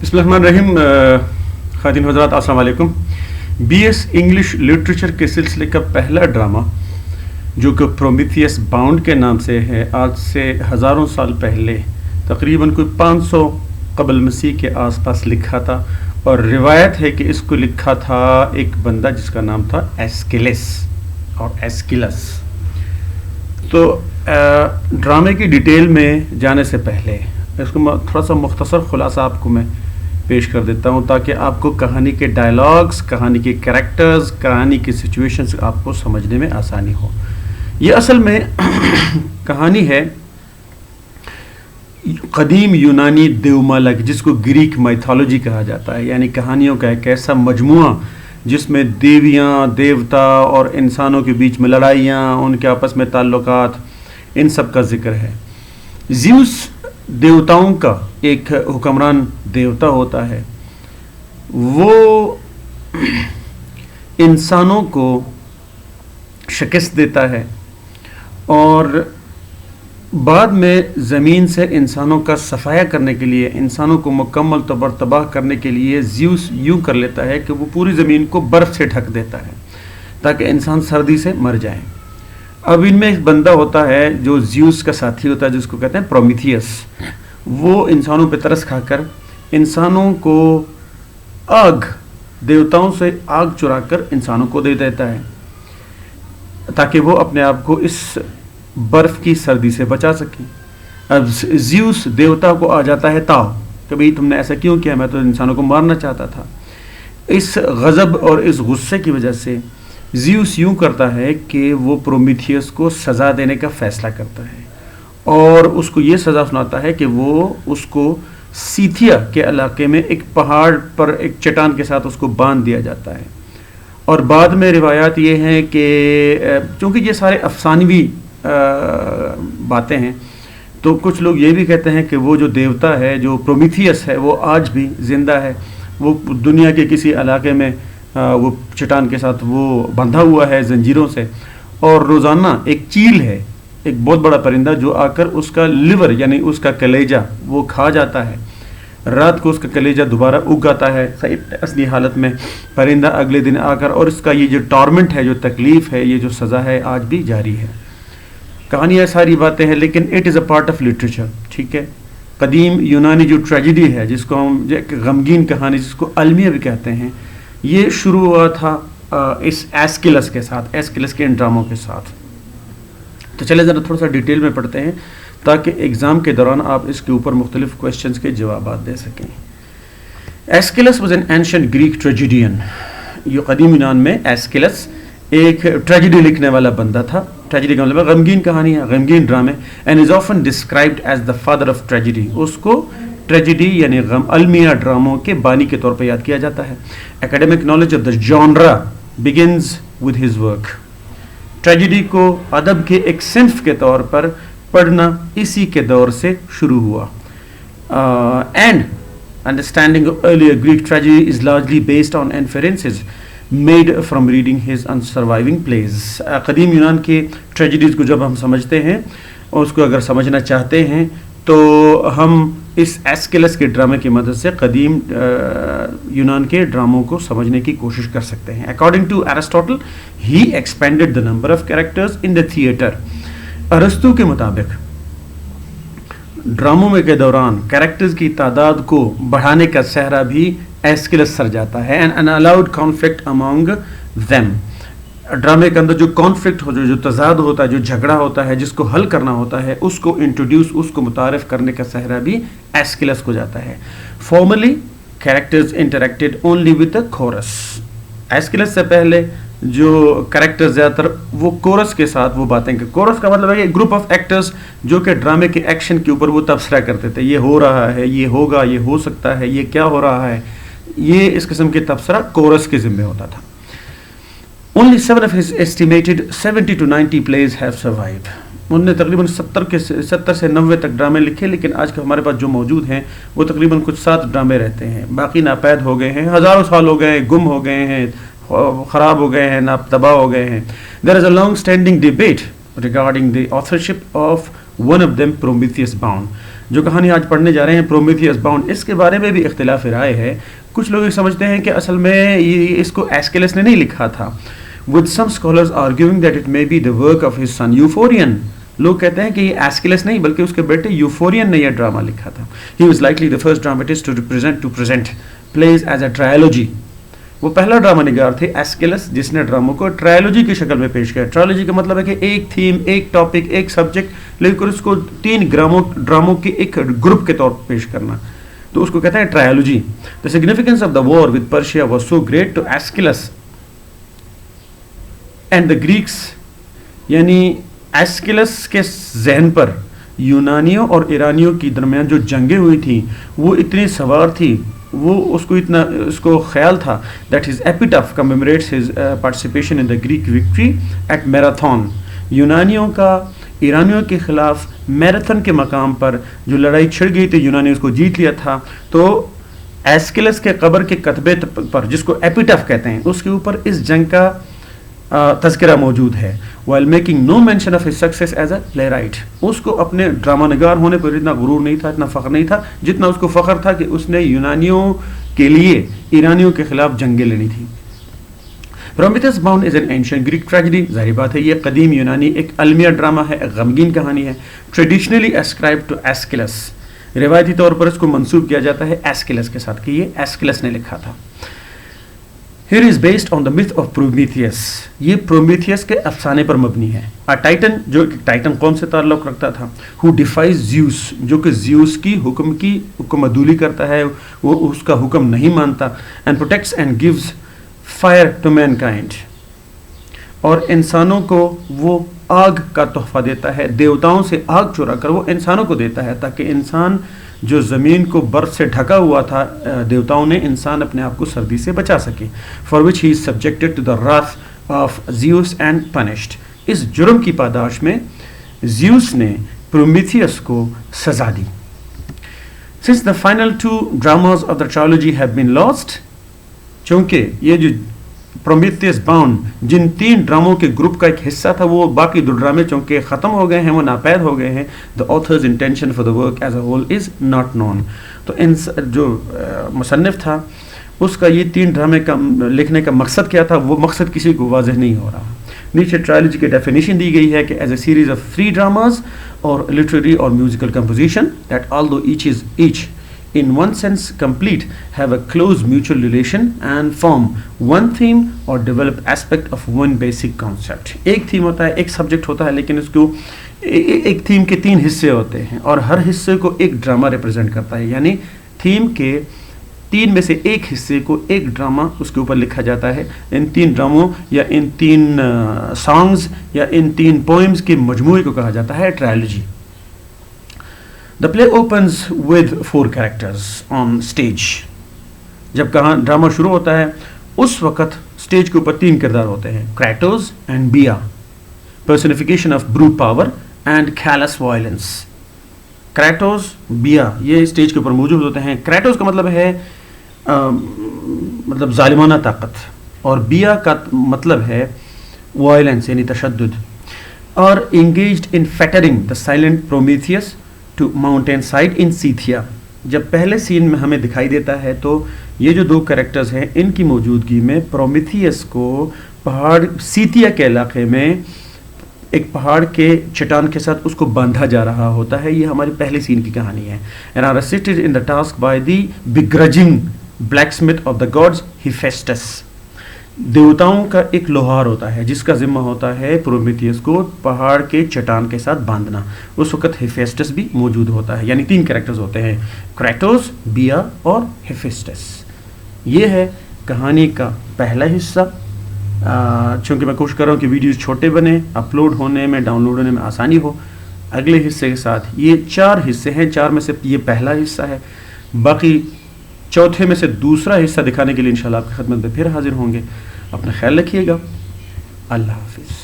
بسم اللہ الرحمن الرحیم. خواتین حضرات السلام علیکم. BS انگلش لٹریچر کے سلسلے کا پہلا ڈرامہ جو کہ پرومیتھیس باؤنڈ کے نام سے ہے، آج سے ہزاروں سال پہلے تقریباً کوئی 500 قبل مسیح کے آس پاس لکھا تھا، اور روایت ہے کہ اس کو لکھا تھا ایک بندہ جس کا نام تھا ایسکیلس اور ایسکیلس. تو ڈرامے کی ڈیٹیل میں جانے سے پہلے اس کو تھوڑا سا مختصر خلاصہ آپ کو میں پیش کر دیتا ہوں تاکہ آپ کو کہانی کے ڈائلاگز، کہانی کے کریکٹرز، کہانی کی سچویشنز آپ کو سمجھنے میں آسانی ہو. یہ اصل میں کہانی ہے قدیم یونانی دیومالک، جس کو گریک مائتھولوجی کہا جاتا ہے، یعنی کہانیوں کا ایک ایسا مجموعہ جس میں دیویاں، دیوتا اور انسانوں کے بیچ میں لڑائیاں، ان کے آپس میں تعلقات، ان سب کا ذکر ہے. زیوس دیوتاؤں کا ایک حکمران دیوتا ہوتا ہے. وہ انسانوں کو شکست دیتا ہے اور بعد میں زمین سے انسانوں کا صفایا کرنے کے لیے، انسانوں کو مکمل طور پر تباہ کرنے کے لیے زیوس یوں کر لیتا ہے کہ وہ پوری زمین کو برف سے ڈھک دیتا ہے تاکہ انسان سردی سے مر جائیں. اب ان میں ایک بندہ ہوتا ہے جو زیوس کا ساتھی ہوتا ہے، جس کو کہتے ہیں پرومیتھیس. وہ انسانوں پہ ترس کھا کر انسانوں کو آگ، دیوتاؤں سے آگ چرا کر انسانوں کو دے دیتا ہے تاکہ وہ اپنے آپ کو اس برف کی سردی سے بچا سکیں. اب زیوس دیوتا کو آ جاتا ہے تاؤ کہ بھئی تم نے ایسا کیوں کیا، میں تو انسانوں کو مارنا چاہتا تھا. اس غضب اور اس غصے کی وجہ سے زیوس یوں کرتا ہے کہ وہ پرومیتھیس کو سزا دینے کا فیصلہ کرتا ہے اور اس کو یہ سزا سناتا ہے کہ وہ اس کو سیتھیا کے علاقے میں ایک پہاڑ پر ایک چٹان کے ساتھ اس کو باندھ دیا جاتا ہے. اور بعد میں روایات یہ ہیں کہ چونکہ یہ سارے افسانوی باتیں ہیں، تو کچھ لوگ یہ بھی کہتے ہیں کہ وہ جو دیوتا ہے، جو پرومیتھیس ہے، وہ آج بھی زندہ ہے. وہ دنیا کے کسی علاقے میں وہ چٹان کے ساتھ وہ بندھا ہوا ہے زنجیروں سے، اور روزانہ ایک چیل ہے، ایک بہت بڑا پرندہ، جو آ کر اس کا لیور یعنی اس کا کلیجہ وہ کھا جاتا ہے. رات کو اس کا کلیجہ دوبارہ اگ آتا ہے صحیح اصلی حالت میں. پرندہ اگلے دن آ کر، اور اس کا یہ جو ٹارمنٹ ہے، جو تکلیف ہے، یہ جو سزا ہے، آج بھی جاری ہے. کہانیاں ساری باتیں ہیں، لیکن it is a part of literature. ٹھیک ہے. قدیم یونانی جو ٹریجڈی ہے، جس کو ہم ایک غمگین کہانی، جس کو المیہ بھی کہتے ہیں، یہ شروع ہوا تھا اس ایسکیلس کے ساتھ، ایسکیلس کے ان ڈراموں کے ساتھ. تو چلے ذرا تھوڑا سا ڈیٹیل میں پڑھتے ہیں تاکہ ایگزام کے دوران آپ اس کے اوپر مختلف کویشچنز کے جوابات دے سکیں. ایسکیلس واز این اینشنٹ گریک ٹریجیڈین. یہ قدیم یونان میں ایسکیلس ایک ٹریجڈی لکھنے والا بندہ تھا. ٹریجڈی کا مطلب غمگین کہانی ہے، غمگین ڈرامے. And is often described as the father of tragedy. اس کو ٹریجڈی یعنی غم المیہ ڈراموں کے بانی کے طور پہ یاد کیا جاتا ہے. Academic knowledge of the genre begins with his work. Tragedy کو ادب کے ایک صنف کے طور پر پڑھنا اسی کے دور سے شروع ہوا. And understanding of earlier Greek tragedy is largely based on inferences made from reading his unsurviving plays. قدیم یونان کے ٹریجڈیز کو جب ہم سمجھتے ہیں اور اس کو اگر سمجھنا چاہتے ہیں تو ہم اس ایسکیلس کے ڈرامے کی مدد سے قدیم یونان کے ڈراموں کو سمجھنے کی کوشش کر سکتے ہیں. According to Aristotle he expanded the number of characters in the theatre. ارسطو کے مطابق ڈراموں میں کے دوران کیریکٹرز کی تعداد کو بڑھانے کا صحرا بھی ایسکیلس سر جاتا ہے. And allowed conflict among them. ڈرامے کے اندر جو کانفلکٹ ہوتا ہے، جو تضاد ہوتا ہے، جو جھگڑا ہوتا ہے، جس کو حل کرنا ہوتا ہے، اس کو انٹروڈیوس، اس کو متعارف کرنے کا صحرا بھی ایسکیلس کو جاتا ہے. Formally characters interacted only with the chorus. Aeschylus سے پہلے جو کریکٹر زیادہ تر وہ کورس کے ساتھ وہ باتیں کہ کورس کا مطلب ہے گروپ آف ایکٹرز جو کہ ڈرامے کے ایکشن کے اوپر وہ تبصرہ کرتے تھے. یہ ہو رہا ہے، یہ ہوگا، یہ ہو سکتا ہے، یہ کیا ہو رہا ہے. یہ اس قسم کے تبصرہ کورس کے ذمہ ہوتا تھا. Only 7 of his estimated 70 to 90 plays have survived. انہوں نے تقریباً 70 سے 90 تک ڈرامے لکھے، لیکن آج ہمارے پاس جو موجود ہیں وہ تقریباً کچھ 7 ڈرامے رہتے ہیں. باقی ناپید ہو گئے ہیں، ہزاروں سال ہو گئے، گم ہو گئے ہیں، خراب ہو گئے ہیں، تباہ ہو گئے ہیں. There is a long standing debate regarding the authorship of one of them, Prometheus Bound. جو کہانی آج پڑھنے جا رہے ہیں پرومیتھیس باؤنڈ، اس کے بارے میں بھی اختلاف رائے ہے. کچھ لوگ یہ سمجھتے ہیں کہ اصل میں اس کو ایسکیلس نے نہیں لکھا تھا. with some scholars arguing that it may be the work of his son Euphorion. لوگ کہتے ہیں کہ یہ ایسکیلس نہیں بلکہ اس کے بیٹے یوفورین نے یہ ڈرامہ لکھا تھا. He was likely the first dramatist to present plays as a trilogy. وہ پہلا ڈرامہ نگار تھے ایسکیلس جس نے ڈراموں کو ٹرائلوجی کی شکل میں پیش کیا. ٹرائلوجی کا مطلب ہے کہ ایک تھیم، ایک ٹاپک، ایک سبجیکٹ لے کر اس کو 3 ڈراموں کے ایک گروپ کے طور پر پیش کرنا، تو اس کو کہتے ہیں ٹرائلوجی. The significance of the war with Persia was so great to Aeschylus and the Greeks. یعنی ایسکیلس کے ذہن پر یونانیوں اور ایرانیوں کی درمیان جو جنگیں ہوئی تھیں وہ اتنی سوار تھی، وہ اس کو خیال تھا that his epitaph commemorates his participation in the Greek victory at Marathon. یونانیوں کا ایرانیوں کے خلاف میراتھن کے مقام پر جو لڑائی چھڑ گئی تھی، یونانیوں اس کو جیت لیا تھا. تو ایسکیلس کے قبر کے کتبے پر جس کو ایپیٹاف کہتے ہیں اس کے اوپر اس جنگ کا تذکرہ موجود ہے. while making no mention of his success as a playwright. اس کو اپنے ڈرامہ نگار ہونے پر اتنا غرور نہیں تھا، اتنا فخر نہیں تھا جتنا اس کو فخر تھا کہ اس نے یونانیوں کے لیے ایرانیوں کے خلاف جنگیں لڑی تھی. Prometheus Bound is an ancient Greek tragedy. ظاہر بات ہے یہ قدیم یونانی ایک المیہ ڈرامہ ہے، ایک غمگین کہانی ہے. Traditionally ascribed to Aeschylus. روایتی طور پر اس کو منسوب کیا جاتا ہے ایسکیلس کے ساتھ کہ یہ ایسکیلس نے لکھا تھا. Here is based on the myth of Prometheus. یہ پرومیتھیس کے افسانے پر مبنی ہے. ٹائٹن جو ٹائٹن قوم سے تعلق رکھتا تھا. Who defies Zeus, جو کہ زیوس کی حکم عدولی کرتا ہے، وہ اس کا حکم نہیں مانتا. And protects and gives fire to mankind. اور انسانوں کو وہ آگ کا تحفہ دیتا ہے، دیوتاؤں سے آگ چورا کر وہ انسانوں کو دیتا ہے تاکہ انسان جو زمین کو برف سے ڈھکا ہوا تھا، دیوتاؤں نے انسان اپنے آپ کو سردی سے بچا سکے. For which he is subjected to the wrath of Zeus and punished. اس جرم کی پاداش میں زیوس نے پرومیتھیس کو سزا دی. Since the final 2 dramas of the trilogy have been lost, چونکہ یہ جو پرومیتھیس باؤنڈ جن 3 ڈراموں کے گروپ کا ایک حصہ تھا وہ باقی 2 ڈرامے چونکہ ختم ہو گئے ہیں، وہ ناپید ہو گئے ہیں. The author's intention for the work as a whole is not known. تو جو مصنف تھا اس کا یہ 3 ڈرامے کا لکھنے کا مقصد کیا تھا، وہ مقصد کسی کو واضح نہیں ہو رہا. نیچے ٹرائلوجی کی ڈیفینیشن دی گئی ہے کہ as a series of 3 dramas or literary or musical composition that although each in one sense complete, have a close mutual relation and form one theme or develop aspect of one basic concept. ایک theme ہوتا ہے، ایک subject ہوتا ہے، لیکن اس کو ایک theme کے 3 حصے ہوتے ہیں اور ہر حصے کو ایک ڈرامہ ریپرزینٹ کرتا ہے. یعنی تھیم کے 3 میں سے ایک حصے کو ایک ڈرامہ اس کے اوپر لکھا جاتا ہے. ان 3 ڈراموں یا ان 3 سانگز یا ان 3 پوئمز کے مجموعے کو کہا جاتا ہے ٹرائلوجی. The play opens with 4 characters on stage. جب کہاں ڈرامہ شروع ہوتا ہے اس وقت اسٹیج کے اوپر 3 کردار ہوتے ہیں: کریٹوس اینڈ بیا، personification of brute power and callous violence. کریٹوس، بیا یہ اسٹیج کے اوپر موجود ہوتے ہیں. کریٹوس کا مطلب ہے مطلب ظالمانہ طاقت، اور بیا کا مطلب ہے وائلنس یعنی تشدد. اور engaged in fettering the silent Prometheus to mountain side in Scythia. جب پہلے سین میں ہمیں دکھائی دیتا ہے تو یہ جو 2 کریکٹرز ہیں ان کی موجودگی میں پرومیتھیس کو پہاڑ سیتھیا کے علاقے میں ایک پہاڑ کے چٹان کے ساتھ اس کو باندھا جا رہا ہوتا ہے. یہ ہماری پہلے سین کی کہانی ہے. and are assisted in the task by the begrudging blacksmith of the gods Hephaestus. دیوتاؤں کا ایک لوہار ہوتا ہے جس کا ذمہ ہوتا ہے پرومیتھیس کو پہاڑ کے چٹان کے ساتھ باندھنا. اس وقت ہیفیسٹس بھی موجود ہوتا ہے. یعنی 3 کریکٹرز ہوتے ہیں: کریٹوس، بیا اور ہیفیسٹس. یہ ہے کہانی کا پہلا حصہ. چونکہ میں کوشش کر رہا ہوں کہ ویڈیوز چھوٹے بنے، اپلوڈ ہونے میں، ڈاؤن لوڈ ہونے میں آسانی ہو. اگلے حصے کے ساتھ یہ 4 حصے ہیں. 4 میں سے یہ پہلا حصہ ہے. باقی چوتھے میں سے دوسرا حصہ دکھانے کے لیے انشاءاللہ آپ کی خدمت میں پھر حاضر ہوں گے. اپنا خیال رکھیے گا. اللہ حافظ.